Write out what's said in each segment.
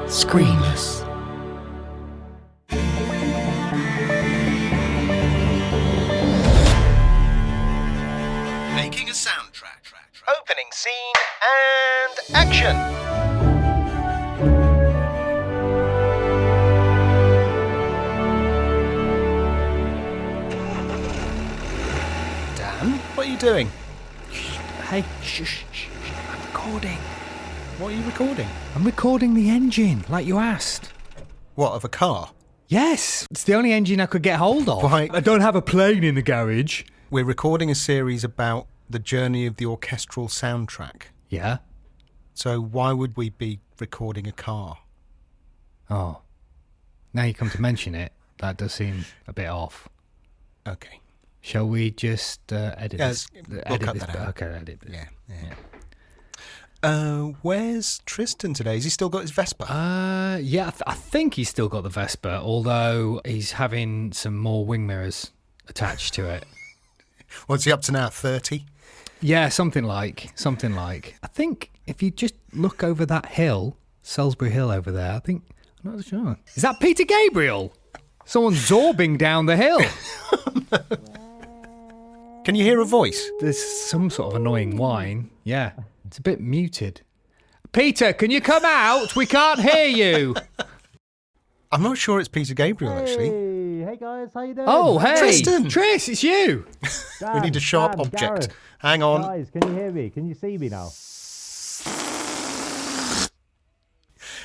Screamers. Making a soundtrack. Opening scene and action. Dan, what are you doing? Hey, shh. I'm recording. What are you recording? I'm recording the engine, like you asked. What, of a car? Yes, it's the only engine I could get hold of. Why? I don't have a plane in the garage. We're recording a series about the journey of the orchestral soundtrack. Yeah? So why would we be recording a car? Oh. Now you come to mention it, that does seem a bit off. Okay. Shall we just edit this? We'll cut that out. Okay, edit this. Yeah. Where's Tristan today? Has he still got his Vespa? Yeah, I think he's still got the Vespa, although he's having some more wing mirrors attached to it. What's he up to now, 30? Yeah, something like. I think if you just look over that hill, Salisbury Hill over there, I'm not sure. Is that Peter Gabriel? Someone's zorbing down the hill. Can you hear a voice? There's some sort of annoying whine. Yeah, it's a bit muted. Peter, can you come out? We can't hear you. I'm not sure it's Peter Gabriel, actually. Hey guys, how you doing? Oh, hey. Tristan. Tris, it's you. Dan, We need a sharp Dan, object. Gareth. Hang on. Guys, can you hear me? Can you see me now?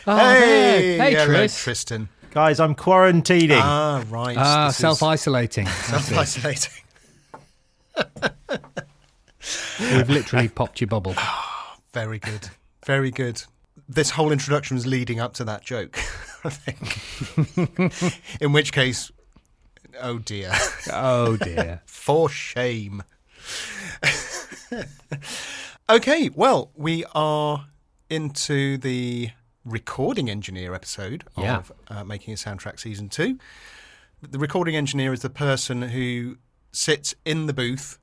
Oh, Hey, Hey, hello, Tris. Tristan. Guys, I'm quarantining. Ah, right. This is Self-isolating. self-isolating. We've literally popped your bubble. Very good. Very good. This whole introduction was leading up to that joke, I think. In which case, oh dear. Oh, dear. For shame. Okay, well, we are into the recording engineer episode of Making a Soundtrack Season 2. The recording engineer is the person who sits in the booth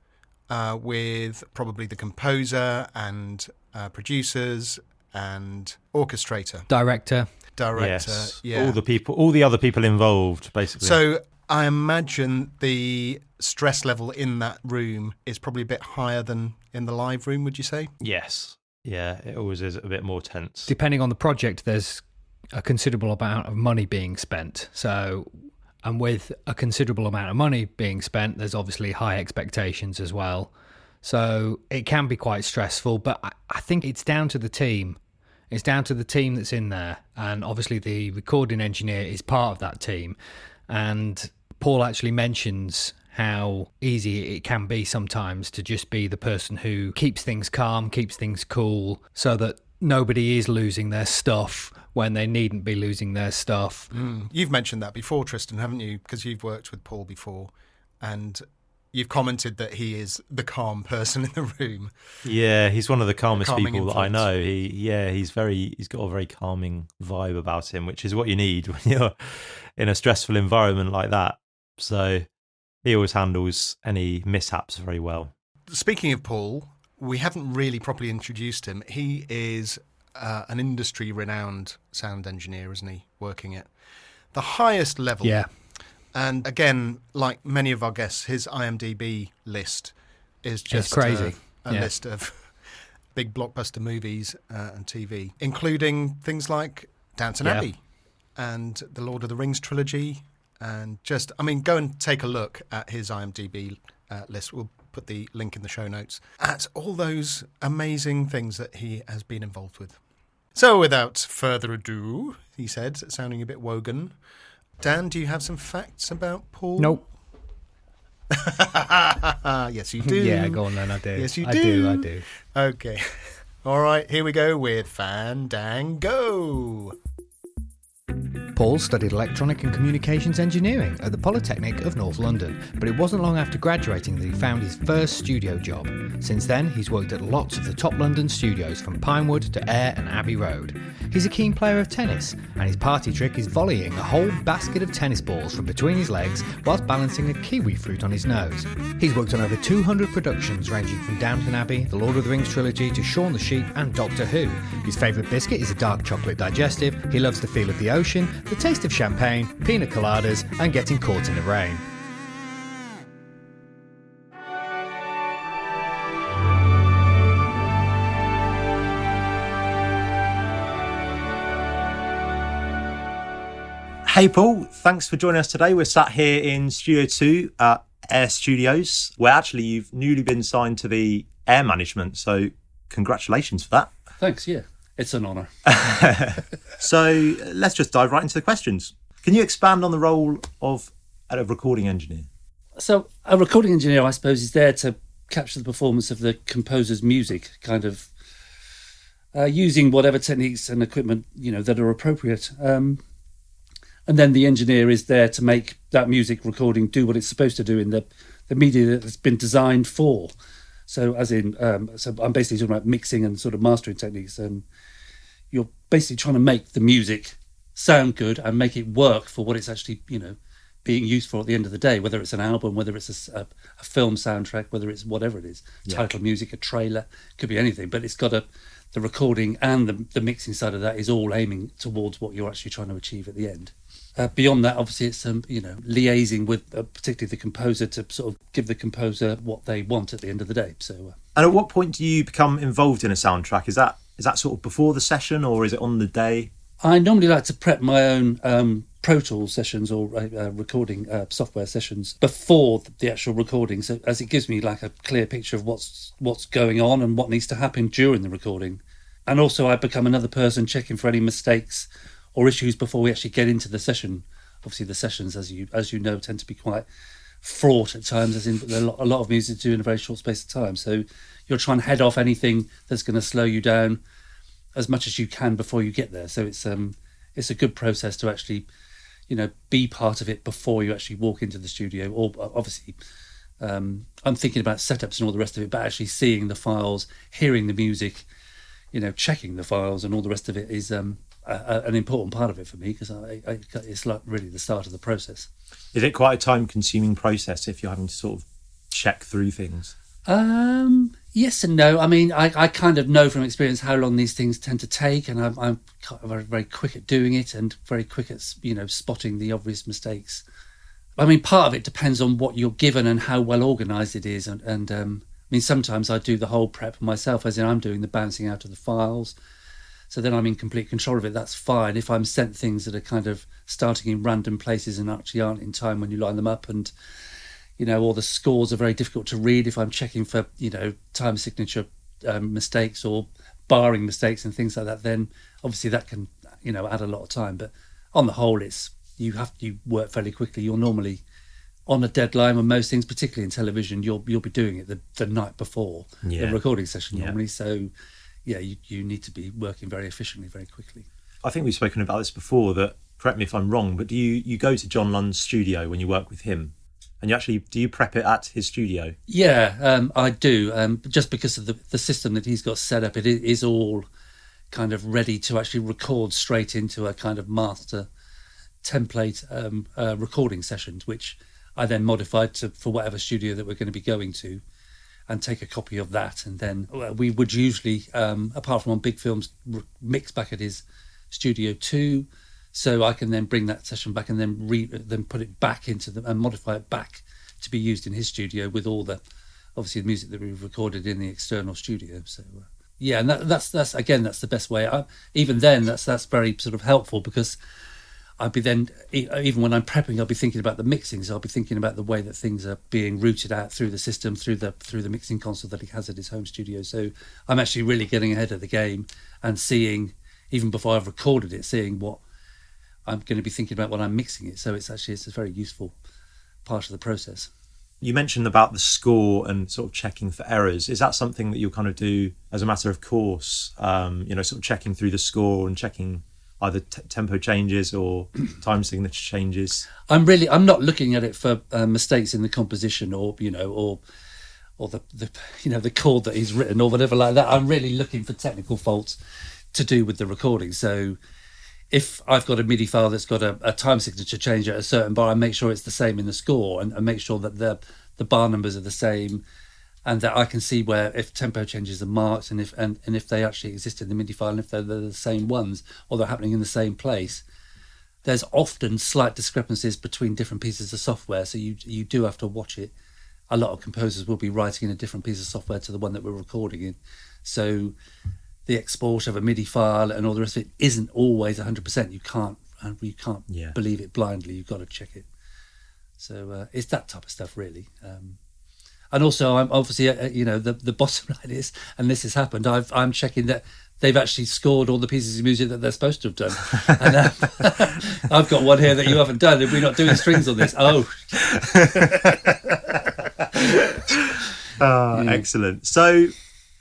with probably the composer and producers and orchestrator. Director. Yes. Yeah. All the other people involved, basically. So I imagine the stress level in that room is probably a bit higher than in the live room, would you say? yes. Yeah, it always is a bit more tense. Depending on the project, there's a considerable amount of money being spent. So, and with a considerable amount of money being spent, there's obviously high expectations as well. So it can be quite stressful, but I think it's down to the team. It's down to the team that's in there. And obviously the recording engineer is part of that team. And Paul actually mentions how easy it can be sometimes to just be the person who keeps things calm, keeps things cool, so that nobody is losing their stuff when they needn't be losing their stuff. You've mentioned that before, Tristan, haven't you? Because you've worked with Paul before and you've commented that he is the calm person in the room. Yeah, he's one of the calmest Calming people that I influence. know. He's got a very calming vibe about him, which is what you need when you're in a stressful environment like that. So he always handles any mishaps very well. Speaking of Paul, we haven't really properly introduced him. He is an industry-renowned sound engineer, isn't he, working at the highest level. Yeah. And again, like many of our guests, his IMDb list is just crazy. A Yeah. list of big blockbuster movies and TV, including things like Downton Yeah. Abbey and the Lord of the Rings trilogy. And go and take a look at his IMDb list. We'll put the link in the show notes at all those amazing things that he has been involved with. So without further ado, he said, sounding a bit wogan, Dan, do you have some facts about Paul? Nope. Yes, you do. Yeah, go on then, I do. Yes, you I do. I do. Okay. All right, here we go with Fandango. Paul studied electronic and communications engineering at the Polytechnic of North London, but it wasn't long after graduating that he found his first studio job. Since then, he's worked at lots of the top London studios from Pinewood to Ayr and Abbey Road. He's a keen player of tennis, and his party trick is volleying a whole basket of tennis balls from between his legs whilst balancing a kiwi fruit on his nose. He's worked on over 200 productions ranging from Downton Abbey, the Lord of the Rings trilogy to Shaun the Sheep and Doctor Who. His favourite biscuit is a dark chocolate digestive. He loves the feel of the ocean, the taste of champagne, pina coladas and getting caught in the rain. Hey Paul, thanks for joining us today. We're sat here in Studio 2 at Air Studios, where actually you've newly been signed to the Air management, so congratulations for that. Thanks, yeah. It's an honour. So let's just dive right into the questions. Can you expand on the role of a recording engineer? So a recording engineer, I suppose, is there to capture the performance of the composer's music, kind of using whatever techniques and equipment, that are appropriate. And then the engineer is there to make that music recording do what it's supposed to do in the media that it's been designed for. So as in, so I'm basically talking about mixing and sort of mastering techniques. You're basically trying to make the music sound good and make it work for what it's actually, being used for at the end of the day, whether it's an album, whether it's a film soundtrack, whether it's whatever it is, title music, a trailer, could be anything. But it's got the recording and the mixing side of that is all aiming towards what you're actually trying to achieve at the end. Beyond that, obviously, it's liaising with particularly the composer to sort of give the composer what they want at the end of the day. So, and at what point do you become involved in a soundtrack? Is that sort of before the session, or is it on the day? I normally like to prep my own Pro Tools sessions or recording software sessions before the actual recording, so as it gives me like a clear picture of what's going on and what needs to happen during the recording. And also, I become another person checking for any mistakes or issues before we actually get into the session. Obviously, the sessions, as you know, tend to be quite fraught at times, as in a lot of music to do in a very short space of time. So you're trying to head off anything that's going to slow you down as much as you can before you get there. So it's a good process to actually, be part of it before you actually walk into the studio. Or obviously, I'm thinking about setups and all the rest of it, but actually seeing the files, hearing the music, checking the files and all the rest of it is an important part of it for me, because it's like really the start of the process. Is it quite a time-consuming process if you're having to sort of check through things? Yes and no. I mean, I kind of know from experience how long these things tend to take, and I'm kind of very, very quick at doing it and very quick at spotting the obvious mistakes. I mean, part of it depends on what you're given and how well organised it is, and I mean, sometimes I do the whole prep myself, as in I'm doing the bouncing out of the files. So then I'm in complete control of it. That's fine. If I'm sent things that are kind of starting in random places and actually aren't in time when you line them up, and or the scores are very difficult to read, if I'm checking for time signature mistakes or barring mistakes and things like that, then obviously that can add a lot of time. But on the whole, you work fairly quickly. You're normally on a deadline with most things, particularly in television. You'll be doing it the night before the recording session normally. So you need to be working very efficiently, very quickly. I think we've spoken about this before, that, correct me if I'm wrong, but do you go to John Lund's studio when you work with him? And do you prep it at his studio? Yeah, I do. Just because of the system that he's got set up, it is all kind of ready to actually record straight into a kind of master template recording sessions, which I then modified for whatever studio that we're going to be going to, and take a copy of that. And then we would usually, apart from on big films, mix back at his Studio 2. So I can then bring that session back and then put it back into and modify it back to be used in his studio with all the obviously the music that we've recorded in the external studio. So and that's the best way. Even then, that's very sort of helpful, because I'd be then, even when I'm prepping, I'll be thinking about the mixing. So I'll be thinking about the way that things are being routed out through the system, through the mixing console that he has at his home studio. So I'm actually really getting ahead of the game and seeing, even before I've recorded it, seeing what I'm going to be thinking about when I'm mixing it. So it's a very useful part of the process. You mentioned about the score and sort of checking for errors. Is that something that you'll kind of do as a matter of course? Sort of checking through the score and checking either tempo changes or time signature changes? I'm not looking at it for mistakes in the composition or the the chord that he's written or whatever like that. I'm really looking for technical faults to do with the recording. So if I've got a MIDI file that's got a time signature change at a certain bar, I make sure it's the same in the score and make sure that the bar numbers are the same, and that I can see where if tempo changes are marked and if they actually exist in the MIDI file and if they're the same ones or they're happening in the same place. There's often slight discrepancies between different pieces of software, so you do have to watch it. A lot of composers will be writing in a different piece of software to the one that we're recording in. So the export of a MIDI file and all the rest of it isn't always 100%. You can't believe it blindly. You've got to check it. So it's that type of stuff, really. And also, I'm obviously, the bottom line is, and this has happened, I'm checking that they've actually scored all the pieces of music that they're supposed to have done. And I've got one here that you haven't done. If we're not doing strings on this, Excellent. So,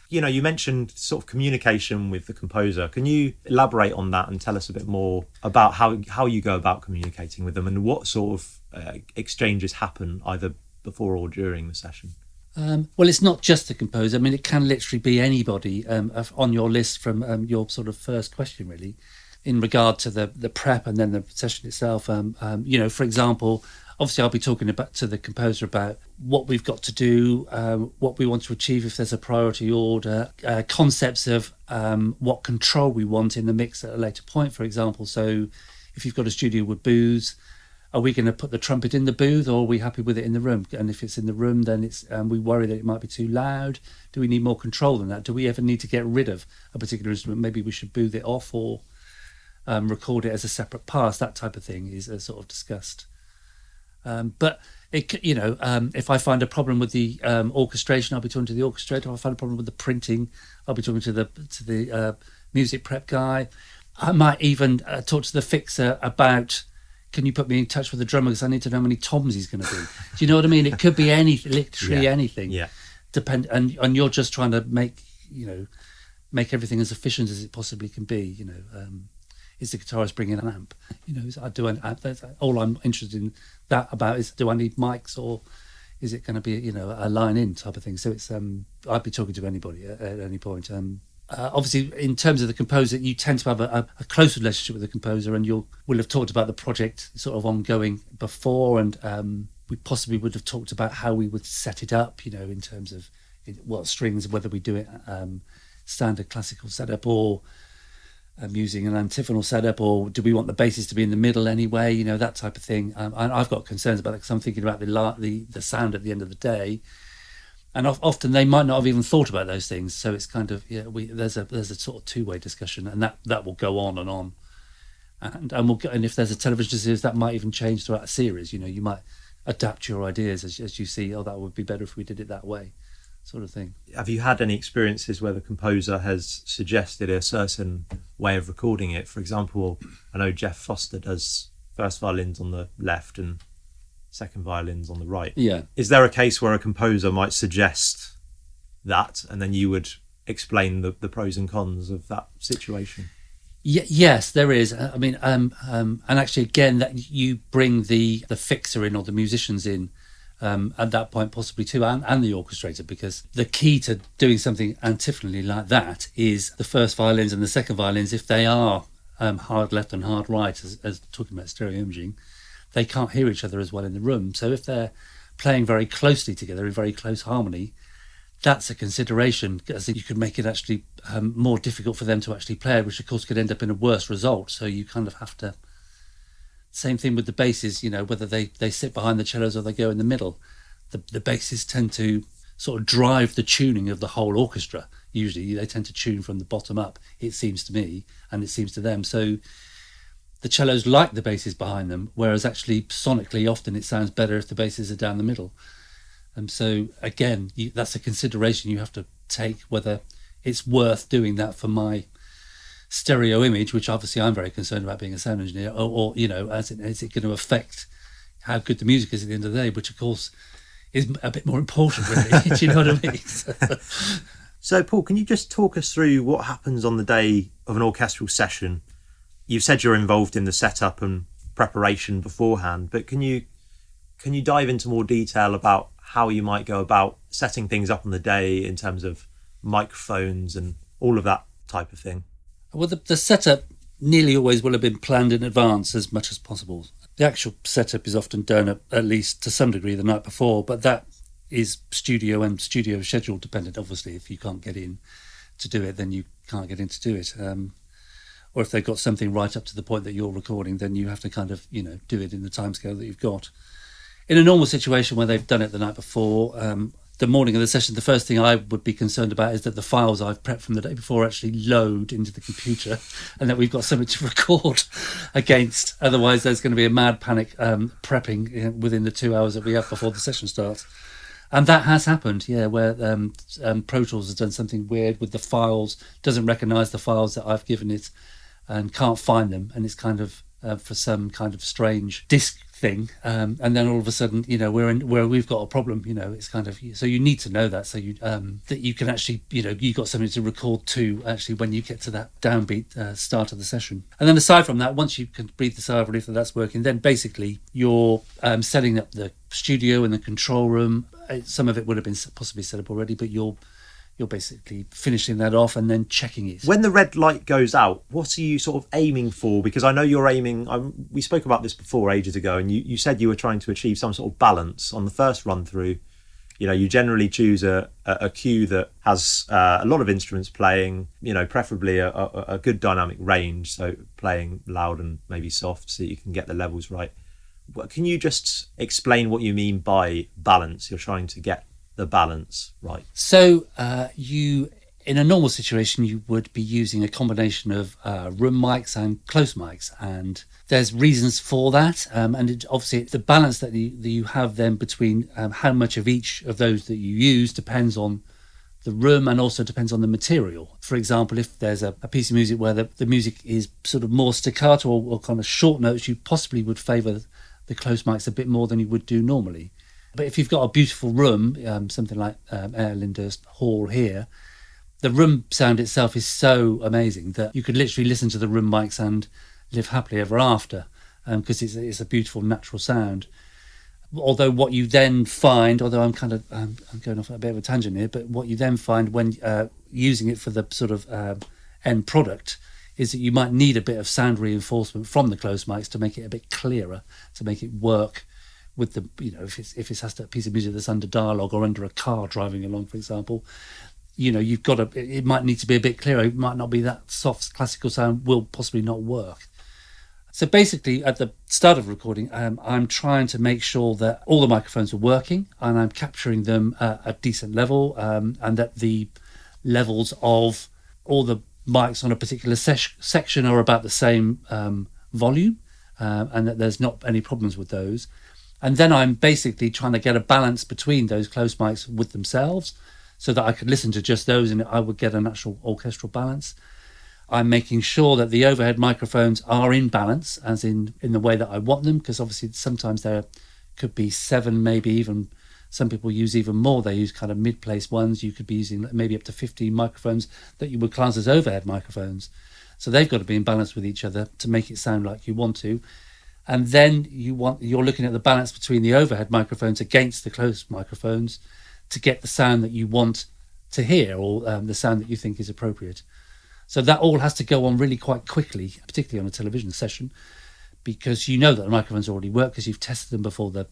you mentioned sort of communication with the composer. Can you elaborate on that and tell us a bit more about how you go about communicating with them and what sort of exchanges happen either before or during the session? Well, it's not just the composer. I mean, it can literally be anybody on your list from your sort of first question, really, in regard to the prep and then the session itself. For example, obviously I'll be talking to the composer about what we've got to do, what we want to achieve if there's a priority order, concepts of what control we want in the mix at a later point, for example. So if you've got a studio with booths, are we going to put the trumpet in the booth or are we happy with it in the room? And if it's in the room, then it's we worry that it might be too loud. Do we need more control than that? Do we ever need to get rid of a particular instrument? Maybe we should booth it off or record it as a separate pass. That type of thing is sort of discussed. But if I find a problem with the orchestration, I'll be talking to the orchestrator. If I find a problem with the printing, I'll be talking to the music prep guy. I might even talk to the fixer about, can you put me in touch with the drummer because I need to know how many toms he's going to do. Do you know what I mean? It could be anything, literally anything. Yeah. And you're just trying to make everything as efficient as it possibly can be. Is the guitarist bringing an amp? That's all I'm interested in that about is, do I need mics or is it going to be a line in type of thing? So it's I'd be talking to anybody at any point. Obviously, in terms of the composer, you tend to have a close relationship with the composer, and will have talked about the project sort of ongoing before, and we possibly would have talked about how we would set it up, in terms of what strings, whether we do it standard classical setup or using an antiphonal setup, or do we want the basses to be in the middle anyway, that type of thing. And I've got concerns about that because I'm thinking about the sound at the end of the day. And often they might not have even thought about those things, so it's kind of there's a sort of two-way discussion, and that will go on, and if there's a television series, that might even change throughout a series. You might adapt your ideas as you see. Oh, that would be better if we did it that way, sort of thing. Have you had any experiences where the composer has suggested a certain way of recording it? For example, I know Jeff Foster does first violins on the left and second violins on the right. Yeah. Is there a case where a composer might suggest that and then you would explain the pros and cons of that situation? Yes, there is. I mean, and actually, again, that you bring the fixer in or the musicians in at that point possibly too, and the orchestrator, because the key to doing something antiphonally like that is the first violins and the second violins, if they are hard left and hard right, as talking about stereo imaging, they can't hear each other as well in the room. So if they're playing very closely together in very close harmony, that's a consideration, as you could make it actually more difficult for them to actually play, which of course could end up in a worse result. So you kind of have to, same thing with the basses, whether they sit behind the cellos or they go in the middle. The basses tend to sort of drive the tuning of the whole orchestra. Usually they tend to tune from the bottom up, it seems to me, and it seems to them. So the cellos like the basses behind them, whereas actually sonically often it sounds better if the basses are down the middle. And so again, that's a consideration you have to take, whether it's worth doing that for my stereo image, which obviously I'm very concerned about being a sound engineer, or is it going to affect how good the music is at the end of the day, which of course is a bit more important, really. Do you know what I mean? So Paul, can you just talk us through what happens on the day of an orchestral session? you've said you're involved in the setup and preparation beforehand, but can you dive into more detail about how you might go about setting things up on the day in terms of microphones and all of that type of thing? Well, the setup nearly always will have been planned in advance as much as possible. The actual setup is often done at least to some degree the night before, but that is studio and studio schedule dependent. Obviously, if you can't get in to do it, then you can't get in to do it. Or if they've got something right up to the point that you're recording, then you have to kind of, do it in the timescale that you've got. In a normal situation where they've done it the night before, the morning of the session, the first thing I would be concerned about is that the files I've prepped from the day before actually load into the computer and that we've got something to record against. Otherwise, there's going to be a mad panic prepping within the 2 hours that we have before the session starts. And that has happened, where Pro Tools has done something weird with the files, doesn't recognise the files that I've given it and can't find them. And it's kind of for some kind of strange disk thing, and then all of a sudden, where we've got a problem. It's kind of, so you need to know that, so you that you can actually, you got something to record to actually when you get to that downbeat start of the session. And then aside from that, once you can breathe the sigh of relief that that's working, then basically you're setting up the studio and the control room. Some of it would have been possibly set up already, but you're basically finishing that off and then checking it. When the red light goes out, what are you sort of aiming for? Because I know you're aiming, we spoke about this before ages ago, and you said you were trying to achieve some sort of balance on the first run through. You generally choose a cue that has a lot of instruments playing, preferably a good dynamic range, so playing loud and maybe soft so you can get the levels right. Can you just explain what you mean by balance? You're trying to get the balance right. So in a normal situation, you would be using a combination of room mics and close mics, and there's reasons for that. And obviously, the balance that you have then between how much of each of those that you use depends on the room and also depends on the material. For example, if there's a piece of music where the music is sort of more staccato or kind of short notes, you possibly would favour the close mics a bit more than you would do normally. But if you've got a beautiful room, something like Air Lyndhurst Hall here, the room sound itself is so amazing that you could literally listen to the room mics and live happily ever after, because it's a beautiful natural sound. Although what you then find, although I'm going off a bit of a tangent here, but what you then find when using it for the sort of end product is that you might need a bit of sound reinforcement from the close mics to make it a bit clearer, to make it work with the, if it's a piece of music that's under dialogue or under a car driving along, for example, you've got it might need to be a bit clearer. It might not be that soft classical sound, will possibly not work. So basically, at the start of recording, I'm trying to make sure that all the microphones are working and I'm capturing them at a decent level, and that the levels of all the mics on a particular section are about the same volume, and that there's not any problems with those. And then I'm basically trying to get a balance between those close mics with themselves so that I could listen to just those and I would get a natural orchestral balance. I'm making sure that the overhead microphones are in balance, as in the way that I want them, because obviously sometimes there could be 7, maybe even some people use even more. They use kind of mid-place ones. You could be using maybe up to 15 microphones that you would class as overhead microphones. So they've got to be in balance with each other to make it sound like you want to. And then you're looking at the balance between the overhead microphones against the close microphones to get the sound that you want to hear, or the sound that you think is appropriate. So that all has to go on really quite quickly, particularly on a television session, because you know that the microphones already work because you've tested them before the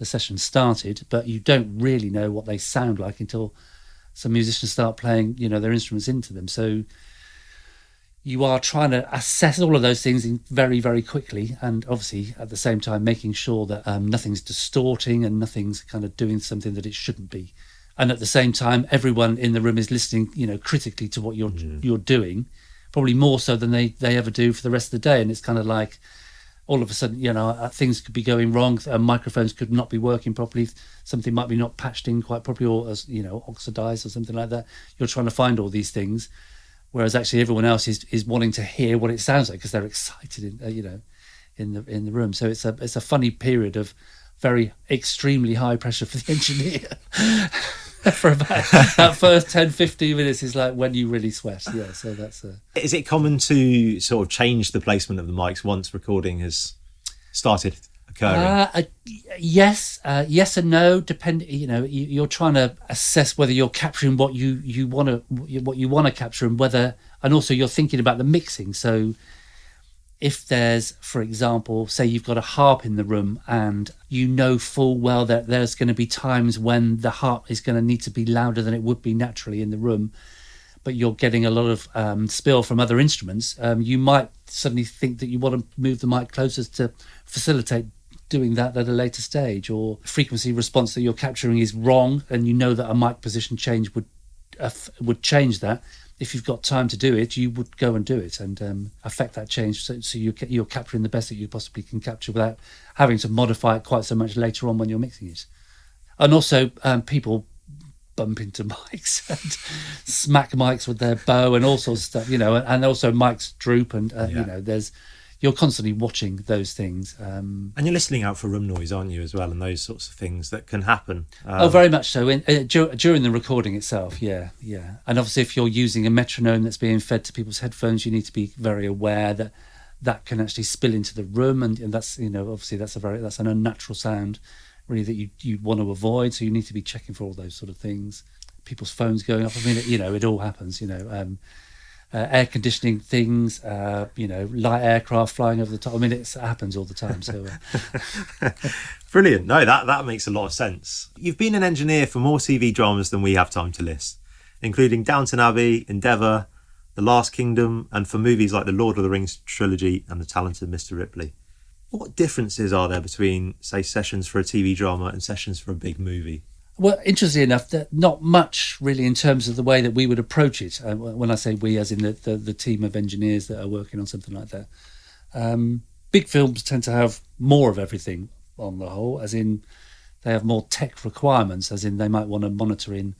session started, but you don't really know what they sound like until some musicians start playing, their instruments into them. So you are trying to assess all of those things very, very quickly, and obviously at the same time making sure that nothing's distorting and nothing's kind of doing something that it shouldn't be. And at the same time, everyone in the room is listening, critically to what you're doing, probably more so than they ever do for the rest of the day. And it's kind of like all of a sudden, things could be going wrong. Microphones could not be working properly. Something might be not patched in quite properly, or oxidized or something like that. You're trying to find all these things. Whereas actually everyone else is wanting to hear what it sounds like because they're excited in the room. So it's a funny period of very extremely high pressure for the engineer. for about that first 10-15 minutes is like when you really sweat. Yeah, so that's Is it common to sort of change the placement of the mics once recording has started occurring? Yes and no. You're trying to assess whether you're capturing what you want to capture, and also you're thinking about the mixing. So if there's, for example, say you've got a harp in the room and you know full well that there's going to be times when the harp is going to need to be louder than it would be naturally in the room, but you're getting a lot of spill from other instruments, you might suddenly think that you want to move the mic closer to facilitate doing that at a later stage. Or frequency response that you're capturing is wrong and you know that a mic position change would change that. If you've got time to do it, you would go and do it and affect that change so you're capturing the best that you possibly can capture without having to modify it quite so much later on when you're mixing it. And also people bump into mics and smack mics with their bow and all sorts of stuff, and also mics droop and, you're constantly watching those things. And you're listening out for room noise, aren't you, as well, and those sorts of things that can happen. Very much so. During the recording itself, yeah. And obviously, if you're using a metronome that's being fed to people's headphones, you need to be very aware that that can actually spill into the room, and that's obviously that's an unnatural sound, really, that you want to avoid. So you need to be checking for all those sort of things. People's phones going off. I mean, it all happens. Air conditioning things, light aircraft flying over the top. I mean, it happens all the time. So, Brilliant. No, that makes a lot of sense. You've been an engineer for more TV dramas than we have time to list, including Downton Abbey, Endeavour, The Last Kingdom, and for movies like the Lord of the Rings trilogy and The Talented Mr. Ripley. What differences are there between, say, sessions for a TV drama and sessions for a big movie? Well, interestingly enough, not much really in terms of the way that we would approach it. When I say we, as in the team of engineers that are working on something like that. Big films tend to have more of everything on the whole, as in they have more tech requirements, as in they might want to monitor in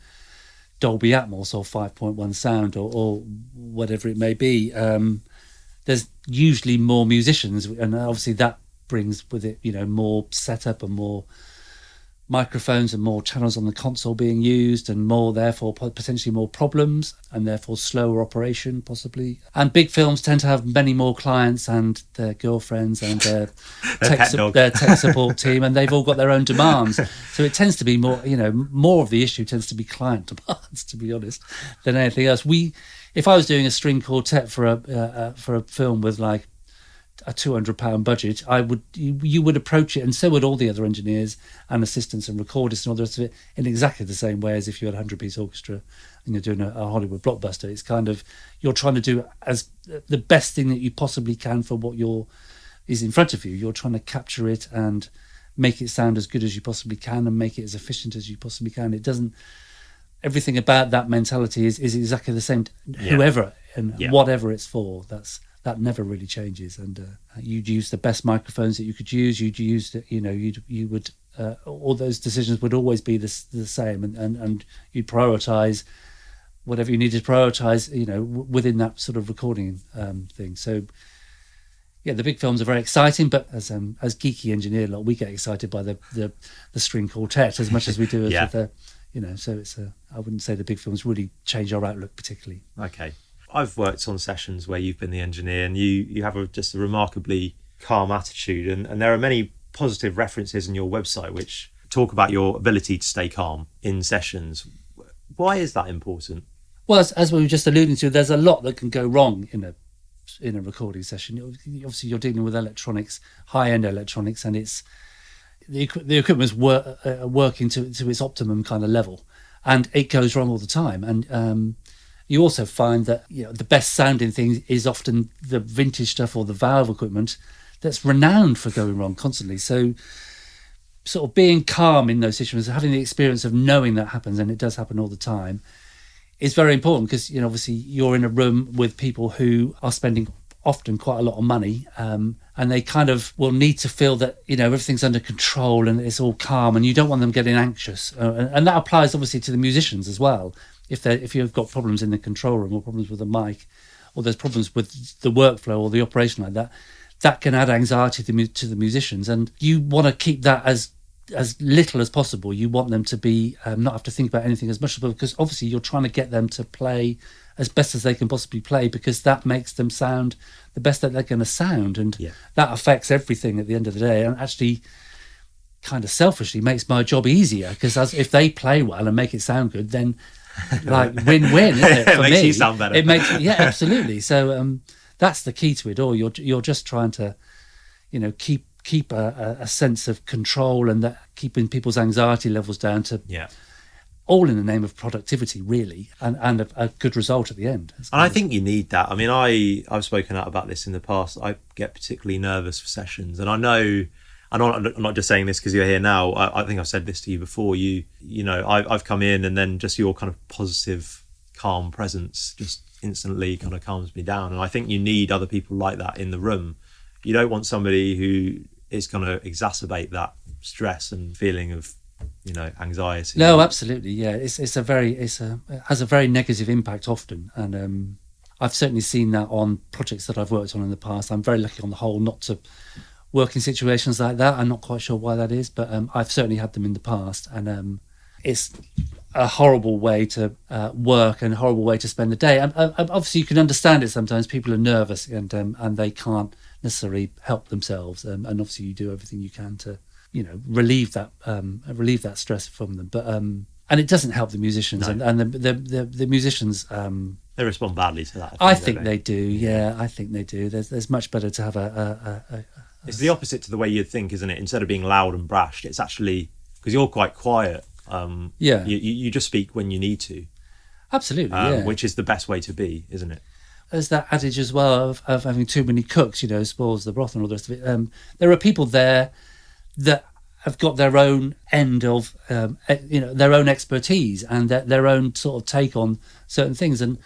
Dolby Atmos or 5.1 sound or whatever it may be. There's usually more musicians, and obviously that brings with it, more setup and more microphones and more channels on the console being used, and more, therefore, potentially more problems, and therefore slower operation possibly. And big films tend to have many more clients and their girlfriends and their tech support team, and they've all got their own demands. So it tends to be more, more of the issue tends to be client demands, to be honest, than anything else. If I was doing a string quartet for a film with like a £200 budget, you would approach it, and so would all the other engineers and assistants and recordists and all the rest of it, in exactly the same way as if you had a 100-piece orchestra and you're doing a Hollywood blockbuster. It's kind of, you're trying to do as the best thing that you possibly can for what is in front of you. You're trying to capture it and make it sound as good as you possibly can and make it as efficient as you possibly can. It doesn't. Everything about that mentality is exactly the same. Whoever and whatever it's for, that never really changes. And you'd use the best microphones that you could use. You'd use you would all those decisions would always be the same, and you'd prioritize whatever you needed to prioritize, within that sort of recording thing. So yeah, the big films are very exciting, but as geeky engineer, we get excited by the string quartet as much as we do as with the. So it's I wouldn't say the big films really change our outlook particularly. Okay. I've worked on sessions where you've been the engineer, and you have just a remarkably calm attitude, and there are many positive references in your website which talk about your ability to stay calm in sessions. Why is that important? Well, as we were just alluding to, there's a lot that can go wrong in a recording session. Obviously, you're dealing with electronics, high-end electronics, and it's the equipment's working to its optimum kind of level, and it goes wrong all the time. And you also find that the best sounding thing is often the vintage stuff or the valve equipment that's renowned for going wrong constantly. So sort of being calm in those situations, having the experience of knowing that happens, and it does happen all the time, is very important, because obviously you're in a room with people who are spending often quite a lot of money, and they kind of will need to feel that everything's under control and it's all calm, and you don't want them getting anxious, and that applies obviously to the musicians as well. If you've got problems in the control room or problems with the mic, or there's problems with the workflow or the operation like that, that can add anxiety to the musicians, and you want to keep that as as little as possible. You want them to be not have to think about anything as much as possible, because obviously you're trying to get them to play as best as they can possibly play, because that makes them sound the best that they're going to sound, and that affects everything at the end of the day, and actually kind of selfishly makes my job easier, because if they play well and make it sound good, then like win-win, isn't it? For it makes me, you sound better. It makes absolutely. So that's the key to it all. You're just trying to, keep a sense of control, and that keeping people's anxiety levels down to all in the name of productivity, really, and a good result at the end. And I think you need that. I mean, I've spoken out about this in the past. I get particularly nervous for sessions, and I know, I'm not just saying this because you're here now. I think I've said this to you before. I've come in, and then just your kind of positive, calm presence just instantly kind of calms me down. And I think you need other people like that in the room. You don't want somebody who is going to exacerbate that stress and feeling of anxiety. No, absolutely, yeah. It has a very negative impact often, and I've certainly seen that on projects that I've worked on in the past. I'm very lucky on the whole not to work in situations like that. I'm not quite sure why that is, but I've certainly had them in the past, and it's a horrible way to work and a horrible way to spend the day. And obviously, you can understand it. Sometimes people are nervous and they can't necessarily help themselves, and obviously you do everything you can to relieve that stress from them, but and it doesn't help the musicians. No. and the musicians they respond badly to that. I think they do. Yeah, I think they do. There's much better to have a it's the opposite to the way you'd think, isn't it? Instead of being loud and brash, it's actually, because you're quite quiet, you just speak when you need to. Absolutely, which is the best way to be, isn't it? There's that adage as well of having too many cooks, spoils the broth and all the rest of it. There are people there that have got their own end of, their own expertise and their own sort of take on certain things, and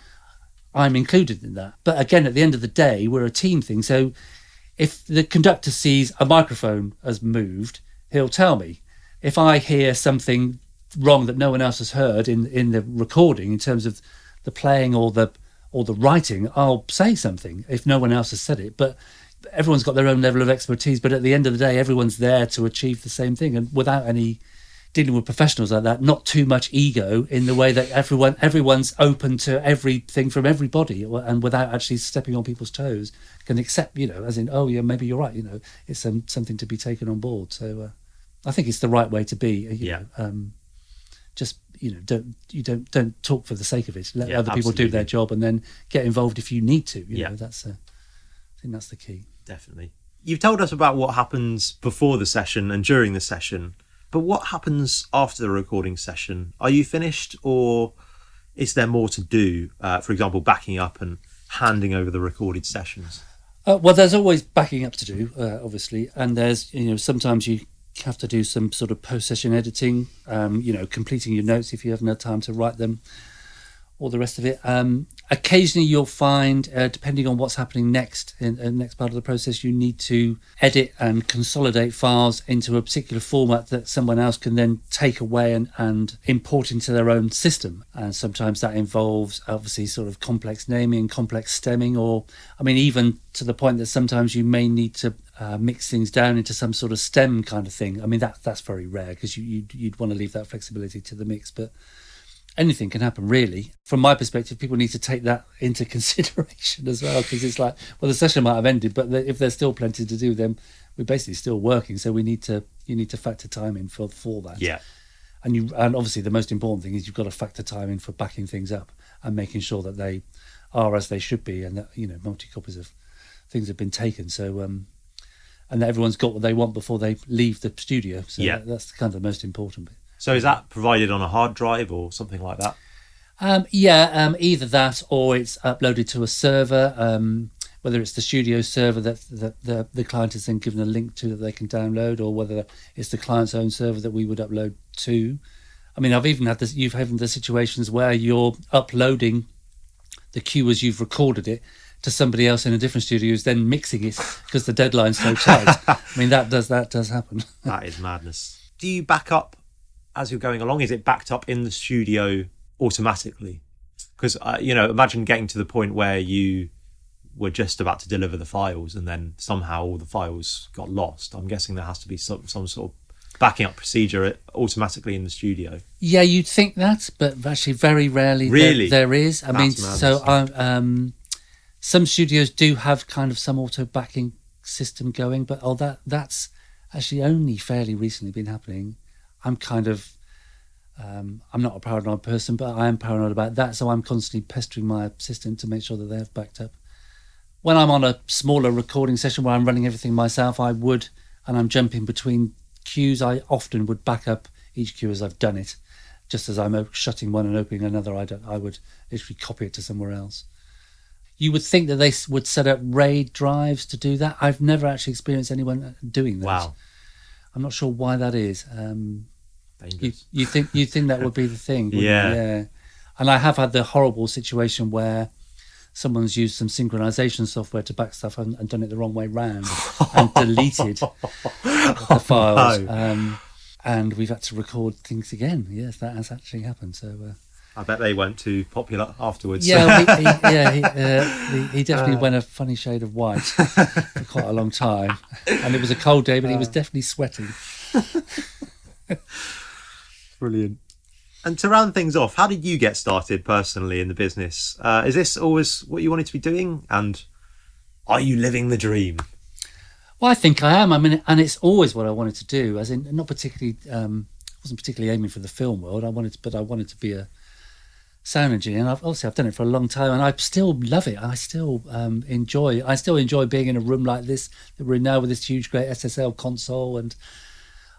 I'm included in that. But again, at the end of the day, we're a team thing. So if the conductor sees a microphone has moved, he'll tell me. If I hear something wrong that no one else has heard in the recording, in terms of the playing or the writing, I'll say something if no one else has said it. But everyone's got their own level of expertise, but at the end of the day, everyone's there to achieve the same thing, and without any dealing with professionals like that, not too much ego in the way that everyone's open to everything from everybody, and without actually stepping on people's toes, can accept, as in, oh yeah, maybe you're right, it's something to be taken on board. So I think it's the right way to be. Just don't talk for the sake of it. Let other people do their job, and then get involved if you need to. I think that's the key. Definitely. You've told us about what happens before the session and during the session, but what happens after the recording session? Are you finished, or is there more to do? For example, backing up and handing over the recorded sessions. Well, there's always backing up to do, obviously, and there's sometimes you have to do some sort of post-session editing, completing your notes if you haven't had time to write them, all the rest of it. Occasionally you'll find, depending on what's happening next in the next part of the process, you need to edit and consolidate files into a particular format that someone else can then take away and import into their own system. And sometimes that involves obviously sort of complex naming, complex stemming, or even to the point that sometimes you may need to mix things down into some sort of stem kind of thing. That's very rare, because you'd want to leave that flexibility to the mix, but anything can happen, really. From my perspective, people need to take that into consideration as well, because it's like, well, the session might have ended, but if there's still plenty to do, then we're basically still working. So you need to factor time in for that. Yeah. And obviously the most important thing is you've got to factor time in for backing things up and making sure that they are as they should be, and that multi-copies of things have been taken. So and that everyone's got what they want before they leave the studio. So that's kind of the most important bit. So is that provided on a hard drive or something like that? Either that, or it's uploaded to a server, whether it's the studio server that the client is then given a link to that they can download, or whether it's the client's own server that we would upload to. I've even had this. You've had the situations where you're uploading the cue as you've recorded it to somebody else in a different studio who's then mixing it because the deadline's so tight. That does happen. That is madness. Do you back up as you're going along? Is it backed up in the studio automatically? Because imagine getting to the point where you were just about to deliver the files and then somehow all the files got lost. I'm guessing there has to be some sort of backing up procedure automatically in the studio. Yeah, you'd think that, but actually very rarely Really? there is. I mean, That's so madness. some studios do have kind of some auto backing system going, but that's actually only fairly recently been happening. I'm kind of I'm not a paranoid person, but I am paranoid about that, so I'm constantly pestering my assistant to make sure that they have backed up. When I'm on a smaller recording session where I'm running everything myself, and I'm jumping between cues, I often would back up each cue as I've done it. Just as I'm shutting one and opening another, I would literally copy it to somewhere else. You would think that they would set up RAID drives to do that. I've never actually experienced anyone doing that. Wow. I'm not sure why that is. Dangerous. You think that would be the thing? Yeah. And I have had the horrible situation where someone's used some synchronization software to back stuff and done it the wrong way round and deleted the files. No. And we've had to record things again. Yes, that has actually happened. So I bet they weren't too popular afterwards. Yeah, he definitely went a funny shade of white for quite a long time. And it was a cold day, but he was definitely sweating. Brilliant. And to round things off, how did you get started personally in the business? Is this always what you wanted to be doing? And are you living the dream? Well, I think I am. I mean, and it's always what I wanted to do. As in, not particularly, wasn't particularly aiming for the film world. I wanted to be a sound engineer. And I've done it for a long time, and I still love it. I still enjoy being in a room like this that we're in now with this huge, great SSL console, and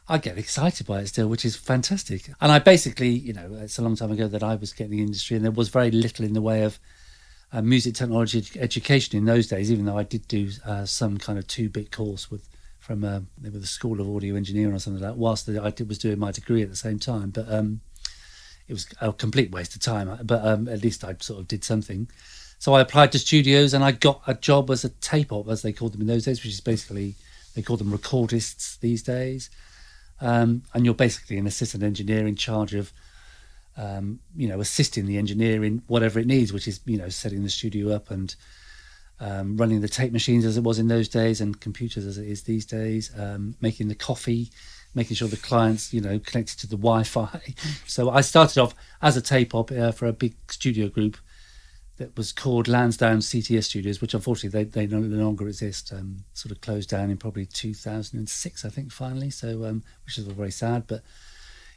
I get excited by it still, which is fantastic. And I basically, it's a long time ago that I was getting the industry, and there was very little in the way of music technology education in those days, even though I did do some kind of 2-bit course with the School of Audio Engineering or something like that, whilst I was doing my degree at the same time. But it was a complete waste of time. But at least I sort of did something. So I applied to studios, and I got a job as a tape op, as they called them in those days, which is basically, they call them recordists these days. And you're basically an assistant engineer in charge of, assisting the engineer in whatever it needs, which is, setting the studio up and running the tape machines as it was in those days and computers as it is these days, making the coffee, making sure the client's, connected to the Wi-Fi. So I started off as a tape op for a big studio group that was called Lansdowne CTS Studios, which unfortunately they no longer exist. Sort of closed down in probably 2006, I think, finally. So, which is very sad. But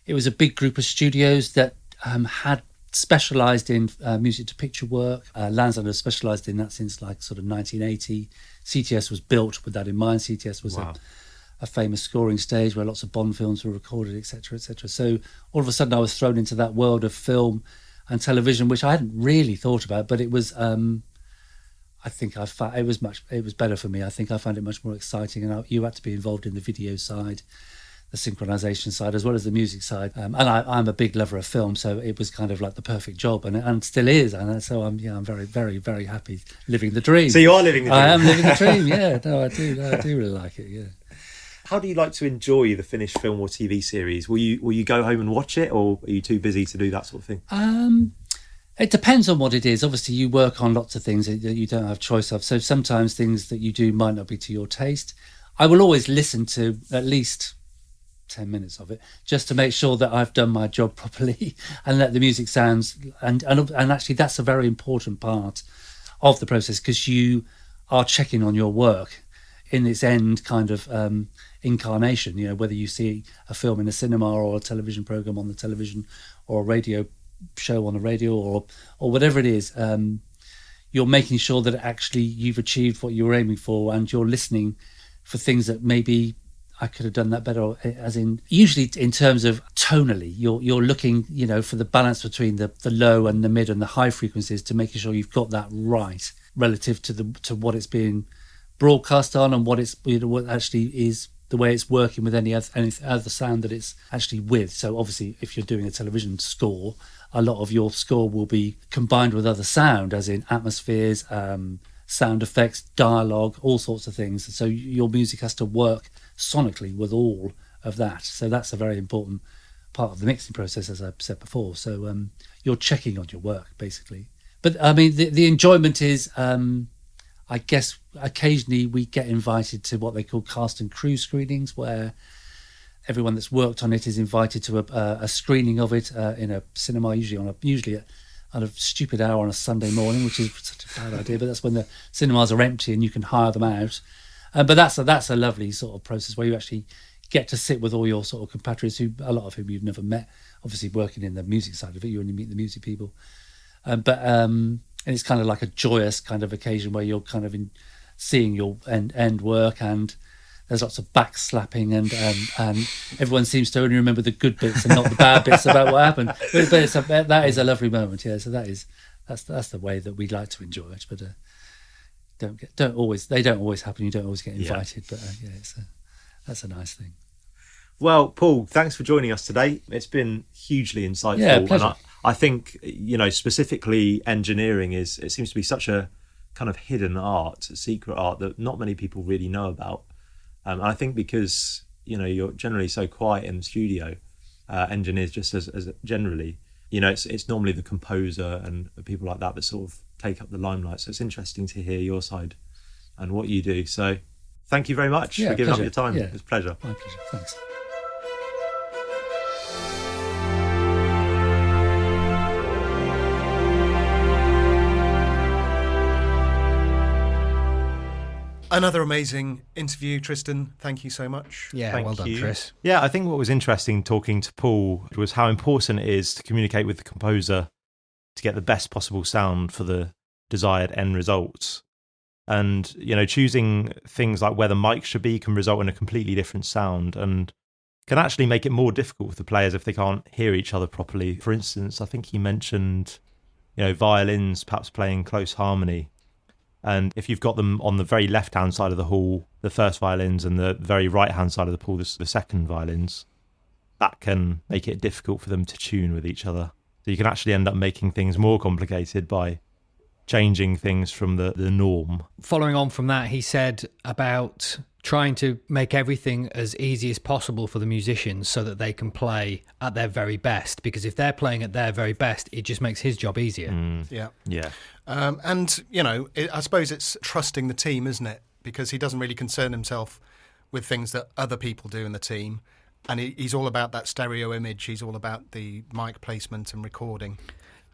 it was a big group of studios that had specialised in music to picture work. Lansdowne has specialised in that since like sort of 1980. CTS was built with that in mind. CTS was a famous scoring stage where lots of Bond films were recorded, etc., etc. So all of a sudden I was thrown into that world of film and television, which I hadn't really thought about, but it was. I think I found it was better for me. I think I found it much more exciting, and you had to be involved in the video side, the synchronization side, as well as the music side. And I'm a big lover of film, so it was kind of like the perfect job, and still is. And so I'm very, very, very happy living the dream. So you are living the dream. I am living the dream. Yeah, no, I do. I do really like it. Yeah. How do you like to enjoy the finished film or TV series? Will you go home and watch it, or are you too busy to do that sort of thing? It depends on what it is. Obviously, you work on lots of things that you don't have choice of. So sometimes things that you do might not be to your taste. I will always listen to at least 10 minutes of it just to make sure that I've done my job properly and that the music sounds. And actually, that's a very important part of the process, because you are checking on your work in its end kind of incarnation, whether you see a film in a cinema or a television program on the television or a radio show on the radio or whatever it is, you're making sure that actually you've achieved what you were aiming for, and you're listening for things that maybe I could have done that better, as in usually in terms of tonally, you're looking, for the balance between the low and the mid and the high frequencies to making sure you've got that right relative to what it's being broadcast on and what it's what actually is the way it's working with any other sound that it's actually with. So obviously, if you're doing a television score, a lot of your score will be combined with other sound, as in atmospheres, sound effects, dialogue, all sorts of things. So your music has to work sonically with all of that. So that's a very important part of the mixing process, as I've said before. So you're checking on your work, basically. But I mean, the enjoyment is, I guess occasionally we get invited to what they call cast and crew screenings, where everyone that's worked on it is invited to a screening of it in a cinema, usually at a stupid hour on a Sunday morning, which is such a bad idea. But that's when the cinemas are empty and you can hire them out. But that's a lovely sort of process where you actually get to sit with all your sort of compatriots, a lot of whom you've never met. Obviously, working in the music side of it, you only meet the music people. And it's kind of like a joyous kind of occasion where you're kind of seeing your end work, and there's lots of backslapping, and everyone seems to only remember the good bits and not the bad bits about what happened. But that is a lovely moment, yeah. So that's the way that we like to enjoy it. But they don't always happen. You don't always get invited, but that's a nice thing. Well, Paul, thanks for joining us today. It's been hugely insightful. Yeah, pleasure. And I think, specifically engineering it seems to be such a kind of hidden art, a secret art that not many people really know about. And I think because, you're generally so quiet in the studio, engineers just as generally, it's normally the composer and people like that sort of take up the limelight. So it's interesting to hear your side and what you do. So thank you very much for giving up your time. Yeah. It was a pleasure. My pleasure. Thanks. Another amazing interview, Tristan. Thank you so much. Yeah, Thank well done, you. Chris. Yeah, I think what was interesting talking to Paul was how important it is to communicate with the composer to get the best possible sound for the desired end results. And, choosing things like where the mic should be can result in a completely different sound and can actually make it more difficult for the players if they can't hear each other properly. For instance, I think he mentioned, violins perhaps playing close harmony. And if you've got them on the very left-hand side of the hall, the first violins, and the very right-hand side of the hall, the second violins, that can make it difficult for them to tune with each other. So you can actually end up making things more complicated by changing things from the norm. Following on from that, he said about trying to make everything as easy as possible for the musicians so that they can play at their very best, because if they're playing at their very best, it just makes his job easier. Yeah. I suppose it's trusting the team, isn't it? Because he doesn't really concern himself with things that other people do in the team. And he's all about that stereo image. He's all about the mic placement and recording.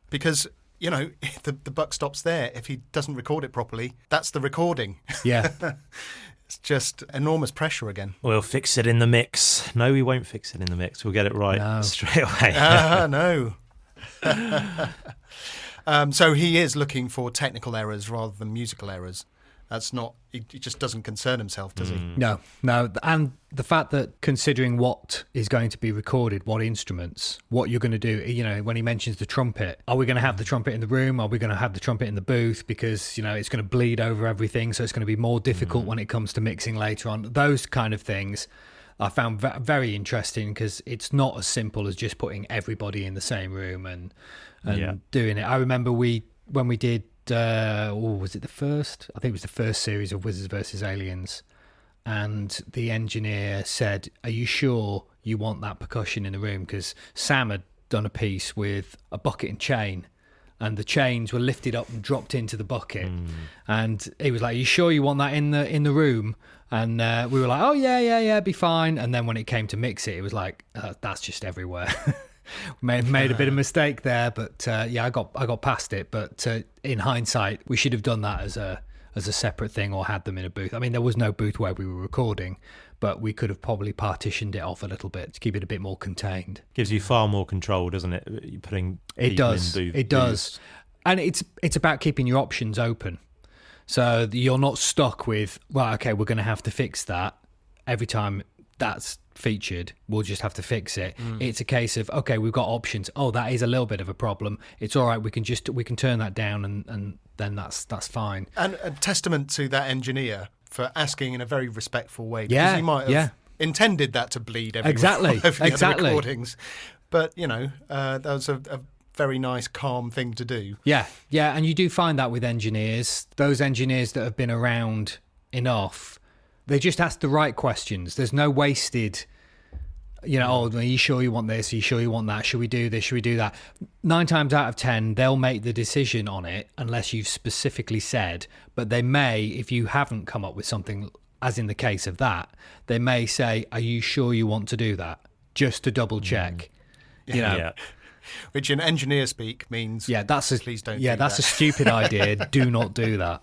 Because, the buck stops there. If he doesn't record it properly, that's the recording. Yeah. It's just enormous pressure again. We'll fix it in the mix. No, we won't fix it in the mix. We'll get it right straight away. No. So he is looking for technical errors rather than musical errors. That's not, he just doesn't concern himself, does he? No. And the fact that considering what is going to be recorded, what instruments, what you're going to do, when he mentions the trumpet, are we going to have the trumpet in the room? Are we going to have the trumpet in the booth? Because, it's going to bleed over everything. So it's going to be more difficult when it comes to mixing later on. Those kind of things I found very interesting, because it's not as simple as just putting everybody in the same room and doing it. I remember when we did, was it the first? I think it was the first series of Wizards vs. Aliens. And the engineer said, "Are you sure you want that percussion in the room?" Because Sam had done a piece with a bucket and chain, and the chains were lifted up and dropped into the bucket. And he was like, "Are you sure you want that in the room?" And we were like, "Oh yeah, be fine." And then when it came to mix it, it was like, "That's just everywhere." Made a bit of mistake there, but I got past it. But in hindsight, we should have done that as a separate thing, or had them in a booth. I mean, there was no booth where we were recording, but we could have probably partitioned it off a little bit to keep it a bit more contained. Gives you far more control, doesn't it? You're putting it does. in booth, it does, and it's about keeping your options open, so that you're not stuck with, well, okay, we're going to have to fix that every time that's featured, we'll just have to fix it. It's a case of, okay, we've got options. Oh, that is a little bit of a problem. It's all right. We can turn that down, and then that's fine. And a testament to that engineer for asking in a very respectful way. Because Yeah, he might have intended that to bleed every Exactly. over the other recordings. But, that was a very nice, calm thing to do. Yeah, and you do find that with engineers. Those engineers that have been around enough, they just ask the right questions. There's no wasted, are you sure you want this? Are you sure you want that? Should we do this? Should we do that? 9 times out of 10, they'll make the decision on it unless you've specifically said. But they may, if you haven't come up with something as in the case of that, they may say, "Are you sure you want to do that?" Just to double check. You know, Yeah. Which in engineer speak means, please don't. Yeah, do that's that. a stupid idea. Do not do that.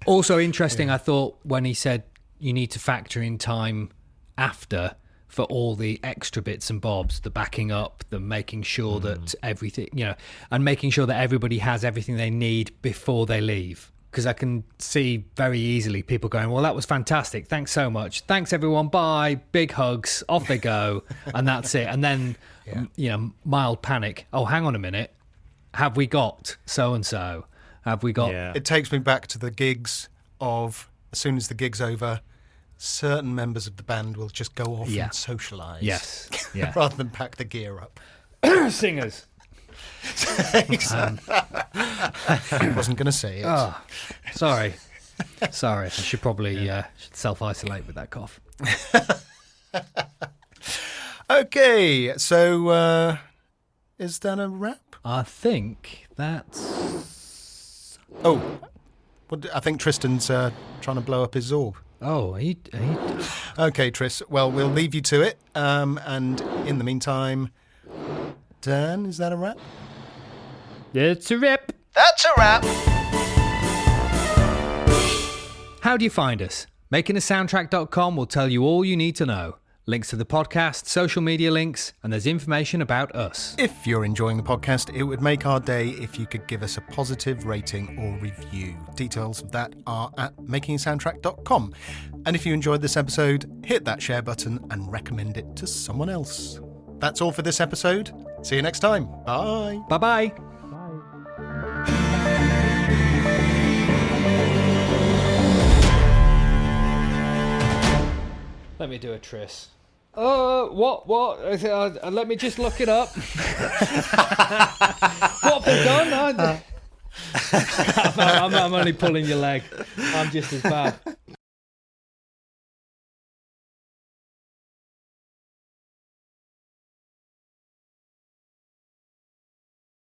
Also interesting, I thought, when he said you need to factor in time after for all the extra bits and bobs, the backing up, the making sure that everything, you know, and making sure that everybody has everything they need before they leave. Because I can see very easily people going, "Well, that was fantastic. Thanks so much. Thanks, everyone. Bye. Big hugs. Off they go." And that's it. And then, you know, mild panic. "Oh, hang on a minute. Have we got so-and-so? Have we got..." Yeah. It takes me back to the gigs of, as soon as the gig's over, certain members of the band will just go off and socialise. Yes. Yeah. Rather than pack the gear up. Singers. I wasn't going to say it. Oh, sorry. I should probably self-isolate with that cough. Okay, so is that a wrap? I think that's... Oh, I think Tristan's trying to blow up his Zorb. Oh, he... Okay, Tris. Well, we'll leave you to it. And in the meantime, Dan, is that a wrap? It's a rip. That's a wrap. How do you find us? Makingasoundtrack.com will tell you all you need to know. Links to the podcast, social media links, and there's information about us. If you're enjoying the podcast, it would make our day if you could give us a positive rating or review. Details of that are at makingasoundtrack.com. And if you enjoyed this episode, hit that share button and recommend it to someone else. That's all for this episode. See you next time. Bye. Bye-bye. Let me do a Tris. What? Let me just look it up. What have they done? I'm only pulling your leg. I'm just as bad.